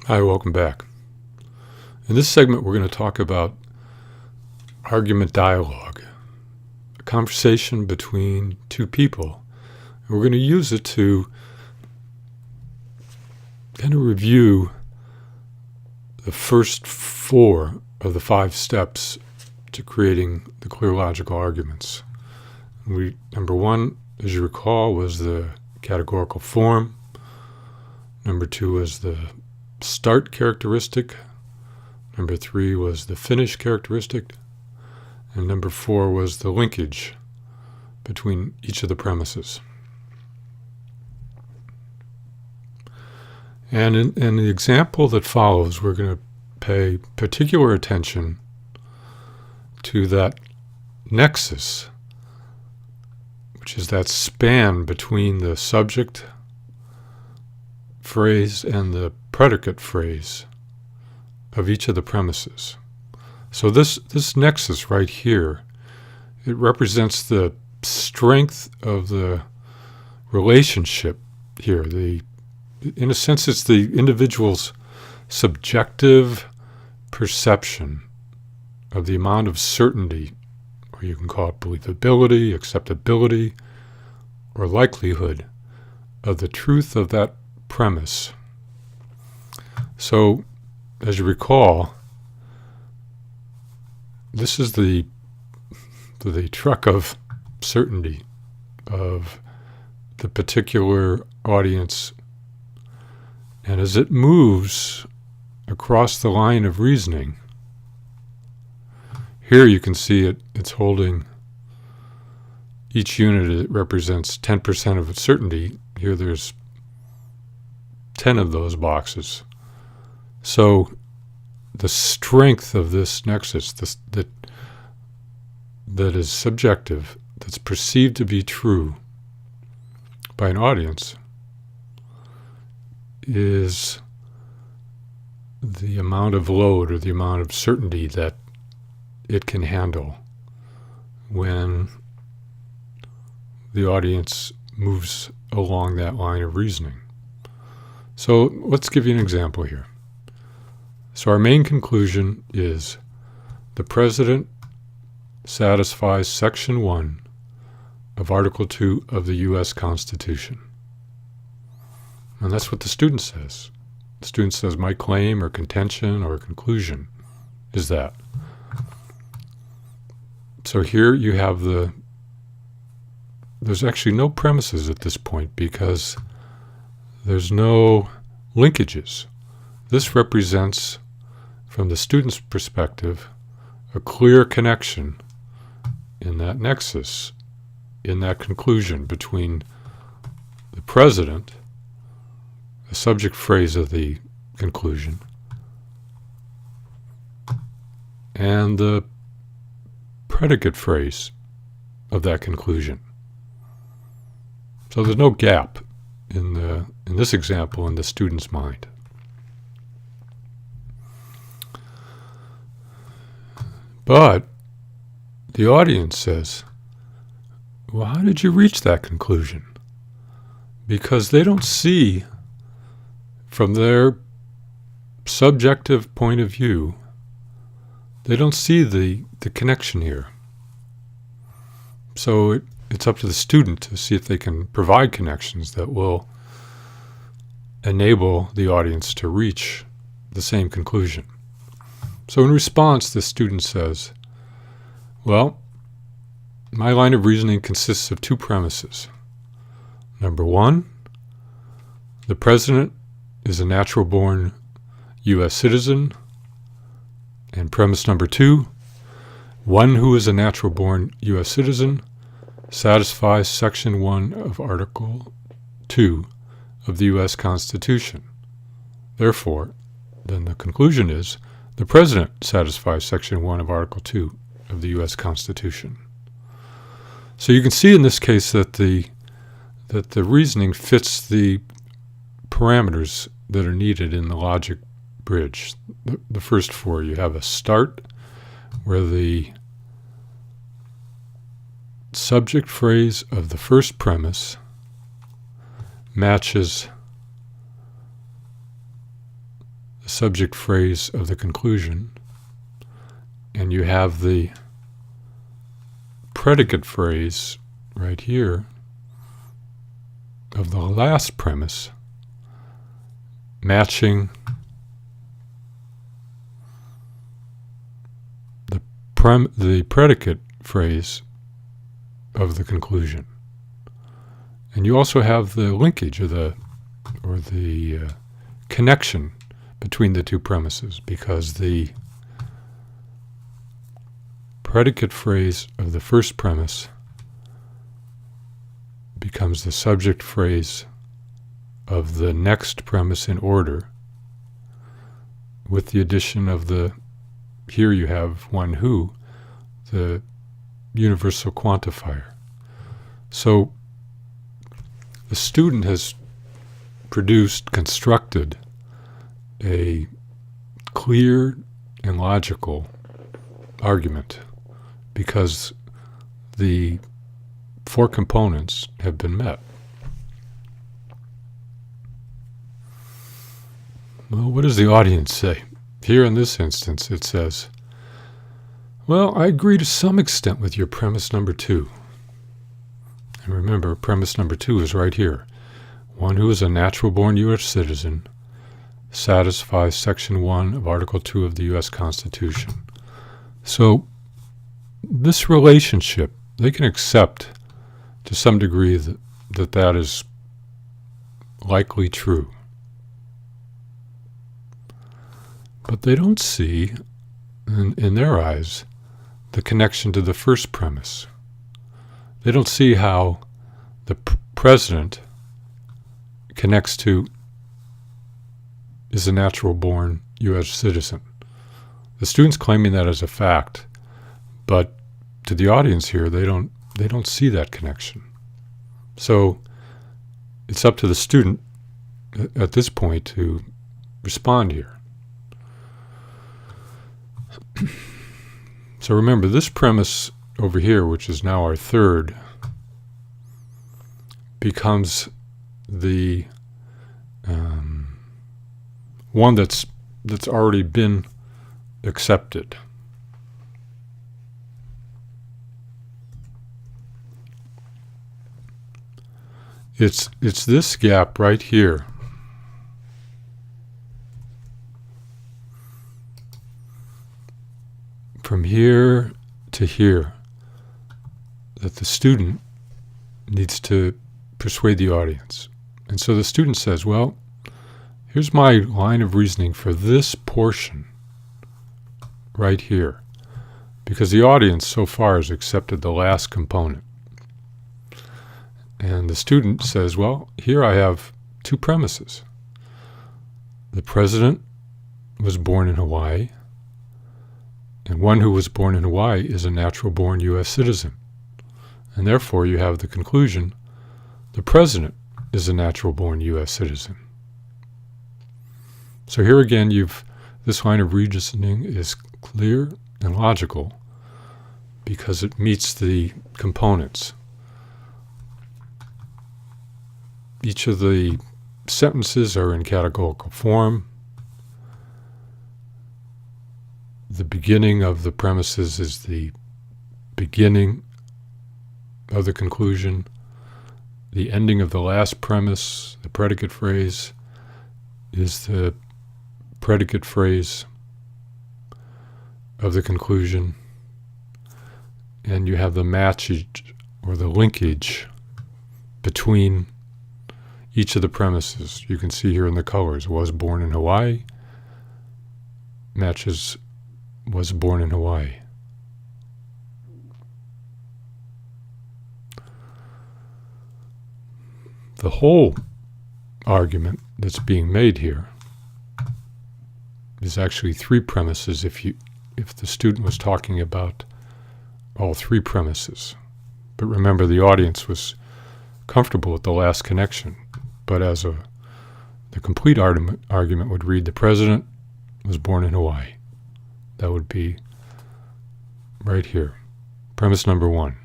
Hi, welcome back. In this segment, we're going to talk about argument dialogue, a conversation between two people. And we're going to use it to kind of review the first 4 of the 5 steps to creating the clear logical arguments. Number 1, as you recall, was the categorical form. Number 2 was the start characteristic. Number 3 was the finish characteristic. And number 4 was the linkage between each of the premises. And in the example that follows, we're going to pay particular attention to that nexus, which is that span between the subject phrase and the predicate phrase of each of the premises. So this nexus right here, it represents the strength of the relationship here. In a sense, it's the individual's subjective perception of the amount of certainty, or you can call it believability, acceptability, or likelihood of the truth of that premise. So, as you recall, this is the truck of certainty of the particular audience. And as it moves across the line of reasoning, here you can see it's holding each unit. It represents 10% of its certainty. Here there's 10 of those boxes. So the strength of this nexus, that is subjective, that's perceived to be true by an audience, is the amount of load or the amount of certainty that it can handle when the audience moves along that line of reasoning. So let's give you an example here. So our main conclusion is the President satisfies Section 1 of Article 2 of the U.S. Constitution. And that's what the student says. The student says, my claim or contention or conclusion is that. So here you have there's actually no premises at this point because there's no linkages. This represents, from the student's perspective, a clear connection in that nexus, in that conclusion between the President, the subject phrase of the conclusion, and the predicate phrase of that conclusion. So there's no gap in this example in the student's mind. But the audience says, well, how did you reach that conclusion? Because they don't see, from their subjective point of view, they don't see the connection here. So it's up to the student to see if they can provide connections that will enable the audience to reach the same conclusion. So in response, the student says, well, my line of reasoning consists of 2 premises. Number 1, the President is a natural-born U.S. citizen. And premise number 2, one who is a natural-born U.S. citizen satisfies Section 1 of Article 2 of the U.S. Constitution. Therefore, then the conclusion is, the President satisfies Section 1 of Article 2 of the U.S. Constitution. So you can see in this case that the reasoning fits the parameters that are needed in the logic bridge. The first 4, you have a start where the subject phrase of the first premise matches subject phrase of the conclusion, and you have the predicate phrase right here of the last premise matching the predicate phrase of the conclusion. And you also have the linkage or the connection between the two premises, because the predicate phrase of the first premise becomes the subject phrase of the next premise in order, with the addition of the, here you have one who, the universal quantifier. So the student has constructed a clear and logical argument, because the four components have been met. Well, what does the audience say? Here in this instance, it says, well, I agree to some extent with your premise number 2. And remember, premise number 2 is right here. One who is a natural-born U.S. citizen satisfies Section 1 of Article 2 of the U.S. Constitution. So this relationship, they can accept to some degree that is likely true. But they don't see, in their eyes, the connection to the first premise. They don't see how the president connects to is a natural-born U.S. citizen. The student's claiming that as a fact, but to the audience here, they don't see that connection. So it's up to the student at this point to respond here. So remember, this premise over here, which is now our third, becomes the one that's already been accepted. It's this gap right here. From here to here, that the student needs to persuade the audience. And so the student says, well, here's my line of reasoning for this portion right here, because the audience so far has accepted the last component. And the student says, well, here I have two premises. The president was born in Hawaii, and one who was born in Hawaii is a natural-born U.S. citizen. And therefore, you have the conclusion, the president is a natural-born U.S. citizen. So here again, this line of reasoning is clear and logical because it meets the components. Each of the sentences are in categorical form. The beginning of the premises is the beginning of the conclusion. The ending of the last premise, the predicate phrase, is the predicate phrase of the conclusion. And you have the matchage or the linkage between each of the premises. You can see here in the colors, was born in Hawaii, matches was born in Hawaii. The whole argument that's being made here is actually three premises if the student was talking about all three premises. But remember, the audience was comfortable with the last connection. But as the complete argument would read, the president was born in Hawaii. That would be right here. Premise number 1.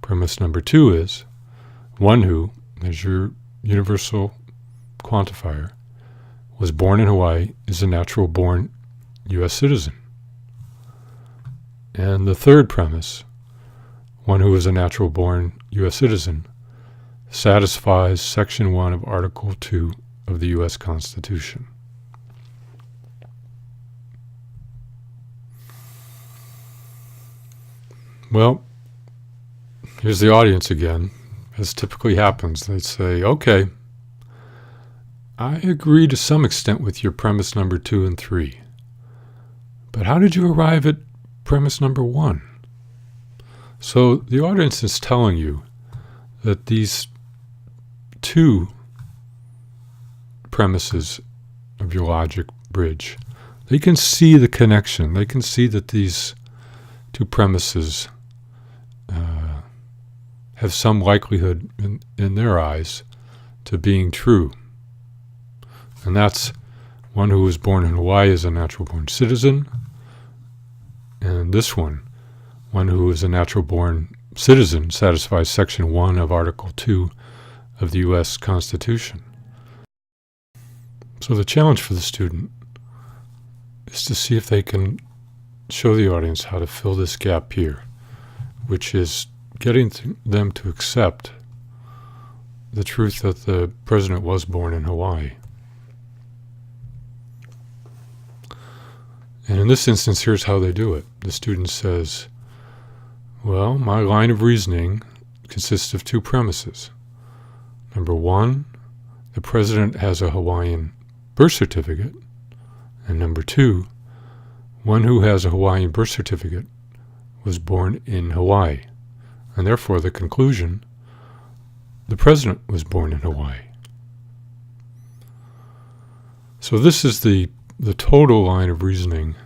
Premise number 2 is one who, as your universal quantifier, was born in Hawaii is a natural-born U.S. citizen. And the third premise, one who is a natural-born U.S. citizen, satisfies Section 1 of Article 2 of the U.S. Constitution. Well, here's the audience again. As typically happens, they say, okay, I agree to some extent with your premise number 2 and 3, but how did you arrive at premise number 1? So the audience is telling you that these two premises of your logic bridge, they can see the connection. They can see that these two premises have some likelihood in their eyes to being true. And that's one who was born in Hawaii as a natural-born citizen, and this one who is a natural-born citizen, satisfies Section 1 of Article 2 of the U.S. Constitution. So the challenge for the student is to see if they can show the audience how to fill this gap here, which is getting them to accept the truth that the president was born in Hawaii. And in this instance, here's how they do it. The student says, well, my line of reasoning consists of two premises. Number 1, the president has a Hawaiian birth certificate. And number 2, one who has a Hawaiian birth certificate was born in Hawaii. And therefore, the conclusion, the president was born in Hawaii. So this is the total line of reasoning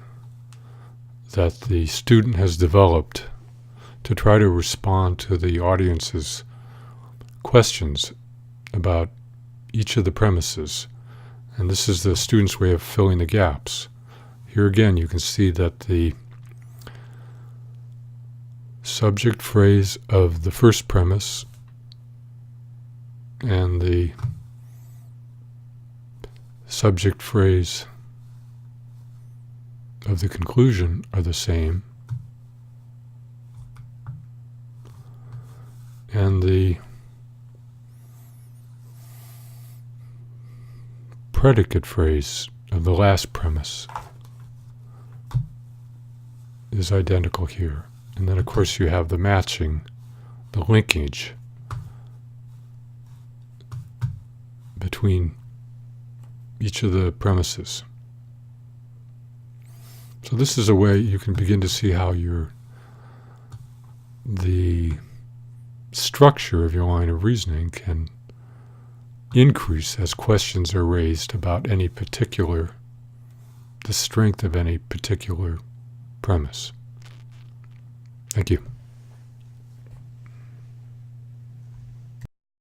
that the student has developed to try to respond to the audience's questions about each of the premises. And this is the student's way of filling the gaps. Here again, you can see that the subject phrase of the first premise and the subject phrase of the conclusion are the same, and the predicate phrase of the last premise is identical here. And then, of course, you have the matching, the linkage between each of the premises. So this is a way you can begin to see how the structure of your line of reasoning can increase as questions are raised about the strength of any particular premise. Thank you.